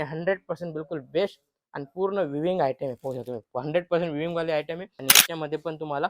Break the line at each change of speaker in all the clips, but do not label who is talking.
100% बिलकुल बेस्ट आणि पूर्ण विविंग आयटम आहे. पाहू शकता तुम्ही 100% विविंग वाले आयटम आहे आणि याच्यामध्ये पण तुम्हाला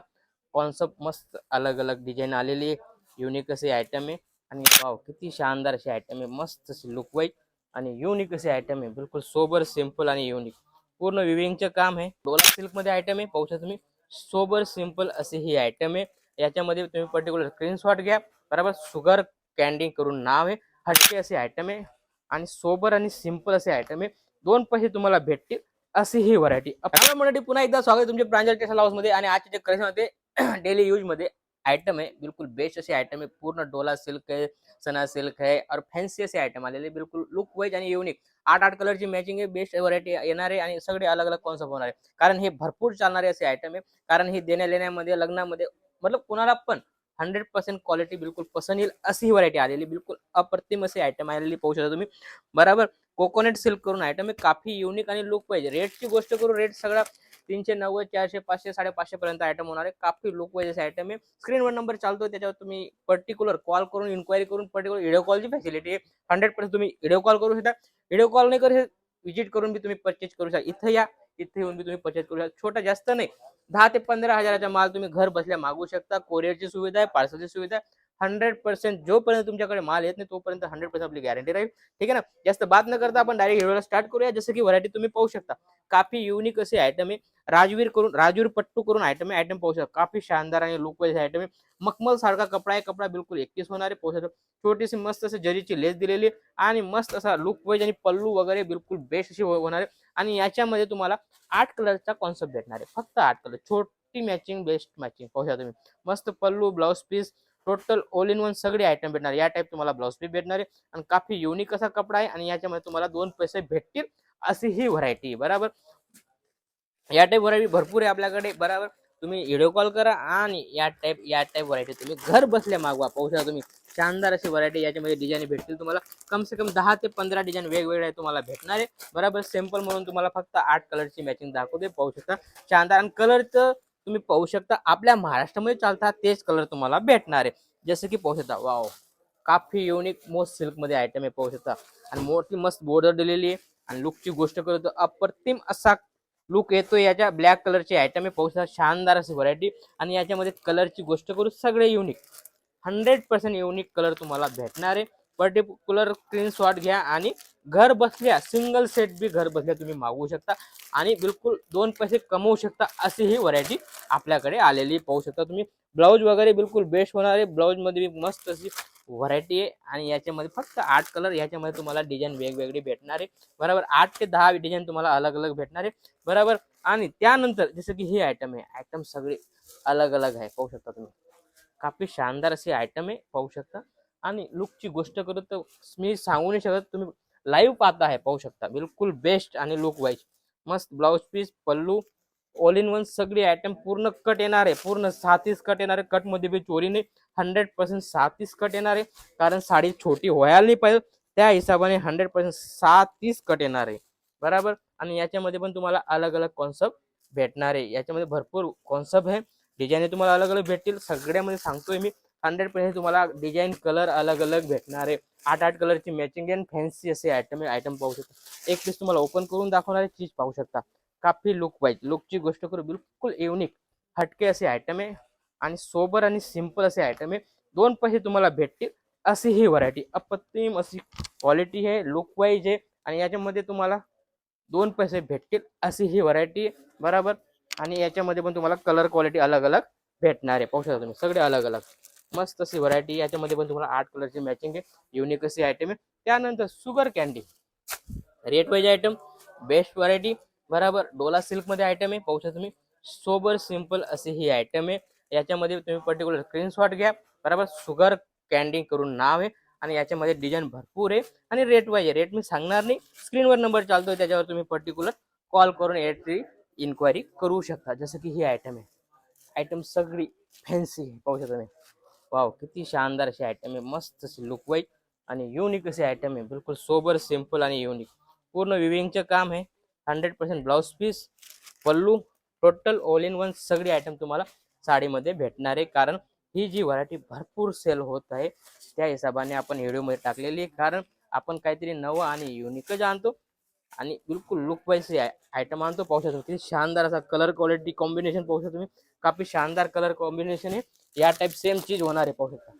कॉन्सेप्ट मस्त अलग अलग डिझाईन आलेली आहे. युनिक असे आयटम आहे आणि वाव किती शानदार असे आयटम आहे. मस्त असे लुक वाईज आणि युनिक असे आयटम आहे. बिलकुल सोबर सिंपल आणि युनिक पूर्ण विविंगचं काम आहे. डोला सिल्क मध्ये आयटम आहे. पाहू शकता तुम्ही सोबर सिंपल असे ही आयटम आहे. याच्यामध्ये तुम्ही पर्टिक्युलर स्क्रीनशॉट घ्या. बरोबर शुगर कॅन्डी करून नाव आहे. हटके असे आयटम आहे आणि सोबर आणि सिंपल असे आयटम आहे. 2 पैसे तुम्हाला भेटतील अशी ही व्हरायटी. आपल्या मंडळी पुन्हा एकदा स्वागत तुमचे प्रांजल टेक्सटाईल हाऊस मध्ये आणि आजचे जे कलेक्शन होते डेली यूज मध्ये आयटम आहे. बिल्कुल बेस्ट असे आयटम आहे. पूर्ण डोला सिल्क है, सना सिल्क है और फॅन्सी असे आयटम आलेले बिल्कुल लुक वाईज आणि युनिक 8 कलरची मॅचिंग आहे. बेस्ट व्हरायटी येणार आहे आणि सगळे अलग अलग कॉन्सेप्ट होणार आहे. कारण हे भरपूर चालणारे असे आयटम आहे. कारण हे देण्या लेण्यामध्ये लग्नामध्ये मतलब कुणाला पण 100% क्वालिटी बिल्कुल पसंत येईल अशी ही व्हरायटी आलेली. बिल्कुल अप्रतिम असे आयटम आलेली पाहू शकता तुम्ही. बरोबर कोकोनट सिल्क करून आयटम आहे. काफी युनिक आणि लुक पाहिजे. रेटची गोष्ट करू रेट सगळा 390 400 500 550 पर्यंत आयटम होणार आहे. काफी लुक वाईज आयटम आहे. स्क्रीनवर नंबर चालतो त्याच्यावर तुम्ही पर्टिक्युलर कॉल करून इन्क्वायरी करून पर्टिक्युलर व्हिडिओ कॉलची फॅसिलिटी आहे. 100% तुम्ही व्हिडिओ कॉल करू शकता. व्हिडिओ कॉल नाही करू विजिट करून बी तुम्ही परचेज करू शकता. इथं या इथे येऊन बी तुम्ही परचेज करू शकता. छोटा जास्त नाही 10 ते 15 हजाराचा माल तुम्ही घर बसल्या मागू शकता. कोरिअरची सुविधा आहे, पार्सलची सुविधा आहे. 100% जोपर्यंत तुमच्याकडे माल येत नाही तोपर्यंत 100% आपली गॅरंटी राहील. ठीक आहे ना. जास्त बात न करता आपण डायरेक्ट व्हिडिओला स्टार्ट करूया. जसं की व्हरायटी तुम्ही पाहू शकता. काफी युनिक असे आयटम आहे. राजवीर पट्टू करून आयटम आहे. आयटम पाहू शकता. काफी शानदार आणि लुक वाईज आयटम आहे. मखमल सारखा कपडा आहे. कपडा बिलकुल 31 होणार आहे. पाहू शकता. छोटीशी मस्त अशी जरीची लेस दिलेली आणि मस्त असा लुक वाईज आणि पल्लू वगैरे बिलकुल बेस्ट अशी होणार आहे. आणि याच्यामध्ये तुम्हाला 8 कलरचा कॉन्सेप्ट भेटणार आहे. फक्त 8 कलर. छोटी मॅचिंग बेस्ट मॅचिंग पाहू शकता तुम्ही. मस्त pallu blouse piece total all in one सगळे आयटम भेटणार. या टाइप तुम्हाला ब्लाउज पीस भेटणार आहे आणि काफी युनिक असा कपडा आहे आणि याच्यामध्ये तुम्हाला 2 पैसे भेटतील अशी ही व्हरायटी. बरोबर या टाइप व्हरायटी भरपूर आहे आपल्याकडे. बरोबर तुम्ही व्हिडिओ कॉल करा आणि या टाइप व्हरायटी तुम्ही घर बसल्या मागवा. पाहू शकता तुम्ही शानदार अशी व्हरायटी. याच्यामध्ये डिझाईन भेटतील तुम्हाला कम से कम 10 ते 15 डिझाईन वेगवेगळे तुम्हाला भेटणार आहे. बरोबर सॅम्पल म्हणून तुम्हाला फक्त 8 कलरची मॅचिंग दाखवते. पाहू शकता शानदार आणि कलरचं तुम्ही पाहू शकता आपल्या महाराष्ट्रामध्ये चालतात तेच कलर तुम्हाला भेटणार आहे. जसं की पाहू शकता वाव काफी युनिक मोस्ट सिल्क मध्ये आयटम आहे. पाहू शकता आणि मोठी मस्त बॉर्डर दिलेली आहे आणि लुकची गोष्ट करतो अप्रतिम असा लुक येतो. याच्या ब्लॅक कलरची आयटम आहे. पाहू शकता शानदार अशी व्हरायटी आणि याच्यामध्ये कलरची गोष्ट करू सगळे युनिक 100% युनिक कलर तुम्हाला भेटणार आहे. पर्टिक्युलर स्क्रीनशॉट घ्या आणि घर बसल्या सिंगल सेट बी घर बसल्या तुम्ही मागवू शकता आणि बिलकुल 2 पैसे कमवू शकता अशी ही व्हरायटी आपल्याकडे आलेली पाहू शकता तुम्ही. ब्लाऊज वगैरे बिलकुल बेस्ट होणार आहे. ब्लाऊज मध्ये मस्त अशी व्हरायटी आहे आणि याच्यामध्ये फक्त 8 कलर. याच्यामध्ये तुम्हाला डिझाईन वेगवेगळी भेटणार आहे. बरोबर 8 ते 10 डिझाईन तुम्हाला अलग अलग भेटणार आहे. बरोबर आणि त्यानंतर जसं की हे आयटम आहे. आयटम सगळे अलग अलग आहे. पाहू शकता तुम्ही काफी शानदार असे आयटम आहे. पाहू शकता आणि लुकची गोष्ट करू तर मी सांगू नाही शकत. तुम्ही लाईव्ह पाहता आहे. पाहू शकता बिलकुल बेस्ट आणि लुक वाईज मस्त blouse piece pallu all in one सगळी आयटम पूर्ण कट येणार आहे. पूर्ण 36 कट येणार आहे. कट मध्ये बी चोरी नाही 100% 36 कट येणार आहे. कारण साडी छोटी व्हायला नाही पाहिजे त्या हिशोबाने 100% 36 कट येणार आहे. बरोबर आणि याच्यामध्ये पण तुम्हाला अलग अलग कॉन्सेप्ट भेटणार आहे. याच्यामध्ये भरपूर कॉन्सेप्ट आहे. डिझाईन तुम्हाला अलग अलग भेटतील. सगळ्यामध्ये सांगतोय मी 100% तुम्हाला डिझाईन कलर अलग अलग भेटणार आहे. 8 कलरची मॅचिंग आणि फॅन्सी असे आयटम पाहू शकता. एक पीस तुम्हाला ओपन करून दाखवणार आहे. चीज पाहू शकता काफी लुक वाईज लुकची गोष्ट करू बिलकुल युनिक हटके असे आयटम आहे आणि सोबर आणि सिंपल असे आयटम आहे. 2 पैसे तुम्हाला भेटतील अशी ही व्हरायटी. अप्रतिम अशी क्वालिटी आहे. लुक वाईज आहे आणि याच्यामध्ये तुम्हाला 2 पैसे भेटतील अशी ही व्हरायटी. बरोबर आणि याच्यामध्ये पण तुम्हाला कलर क्वालिटी अलग अलग भेटणार आहे. पाहू शकता तुम्ही सगळे अलग अलग मस्त अशी व्हरायटी. याच्यामध्ये पण तुम्हाला 8 कलरची मॅचिंग आहे. युनिक अशी आयटम आहे. त्यानंतर sugar candy rate wise item best variety. बरोबर डोला सिल्क मध्ये आयटम आहे. पाहू शकता तुम्ही सोबर सिंपल अशी ही आयटम आहे. याच्यामध्ये तुम्ही पर्टिक्युलर स्क्रीनशॉट घ्या. बरोबर शुगर कॅन्डी करून नाव आहे आणि याच्यामध्ये डिझाईन भरपूर आहे आणि रेट वाईज रेट मी सांगणार नाही. स्क्रीनवर नंबर चालतोय त्याच्यावर तुम्ही पर्टिक्युलर कॉल करून इन्क्वायरी करू शकता. जसं की ही आयटम आहे. आयटम सगळी फॅन्सी आहे. पाहू शकता तुम्ही वाव किती शानदार अशी आयटम आहे. मस्त अशी लुक वाईज आणि युनिक असे आयटम आहे. बिलकुल सोबर सिंपल आणि युनिक पूर्ण विविंगचं काम आहे. 100% blouse piece pallu total all in one सगळी आयटम तुम्हाला साडीमध्ये भेटणार आहे. कारण ही जी व्हरायटी भरपूर सेल होत आहे त्या हिशोबाने आपण व्हिडिओमध्ये टाकलेली आहे. कारण आपण काहीतरी नवं आणि युनिकच आणतो आणि बिलकुल लुक वाईज आयटम आणतो पाहू शकतो किती शानदार असा कलर क्वालिटी कॉम्बिनेशन पाहू शकतो तुम्ही. काफी शानदार कलर कॉम्बिनेशन आहे. या टाइप सेम चीज होणार आहे पाहू शकता.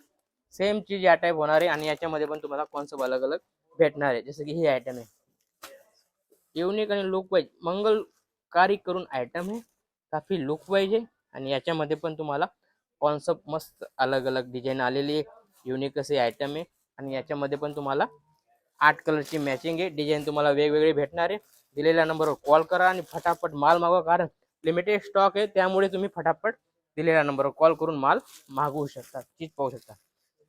सेम चीज या टाइप होणार आहे आणि याच्यामध्ये पण तुम्हाला कॉन्सेप्ट अलग अलग भेटणार आहे. जसं की ही आयटम आहे युनिक आणि लुक वाईज मंगलकारी करून आयटम आहे. काफी लुक वाईज आहे आणि याच्यामध्ये पण तुम्हाला कॉन्सेप्ट मस्त अलग अलग डिझाईन आलेली आहे. युनिक असे आयटम आहे आणि याच्यामध्ये पण तुम्हाला 8 कलरची मॅचिंग आहे. डिझाईन तुम्हाला वेगवेगळे भेटणार आहे. दिलेल्या नंबरवर कॉल करा आणि फटाफट माल मागवा, कारण लिमिटेड स्टॉक आहे. त्यामुळे तुम्ही फटाफट दिलेल्या नंबरवर कॉल करून माल मागवू शकता. चीज पाहू शकता.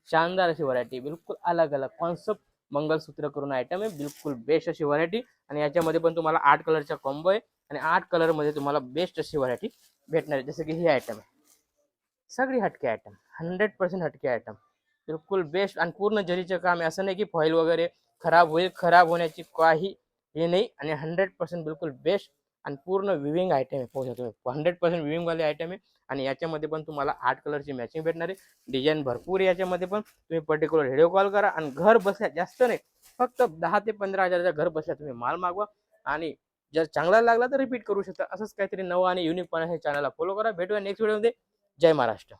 शानदार अशी व्हरायटी, बिलकुल अलग अलग कॉन्सेप्ट मंगलसूत्र करून आयटम आहे. बिलकुल बेस्ट अशी व्हरायटी आणि याच्यामध्ये पण तुम्हाला 8 कलरचा कॉम्बो आहे आणि 8 कलर मध्ये तुम्हाला बेस्ट अशी व्हरायटी भेटणार आहे. जसं की ही आयटम आहे सगळी हटके आयटम, 100% हटके आयटम, बिलकुल बेस्ट आणि पूर्ण जरीचं काम आहे. असं नाही की फॉईल वगैरे खराब होईल, खराब होण्याची काही हे नाही आणि 100% बिलकुल बेस्ट आणि पूर्ण विविंग आयटम आहे. पाहू शकतो 100% विविंग वाले आयटम आहे आणि याच्यामध्ये पण तुम्हाला 8 कलरची मॅचिंग भेटणार आहे. डिझाईन भरपूर आहे याच्यामध्ये पण. तुम्ही पर्टिक्युलर व्हिडिओ कॉल करा आणि घर बसल्या, जास्त नाही, फक्त 10 ते 15 हजाराच्या घर बसल्या तुम्ही माल मागवा आणि जर चांगला लागला तर रिपीट करू शकता. असंच काहीतरी नवं आणि युनिक पण आहे. चॅनलला फॉलो करा. भेटूया नेक्स्ट व्हिडिओमध्ये. जय महाराष्ट्र.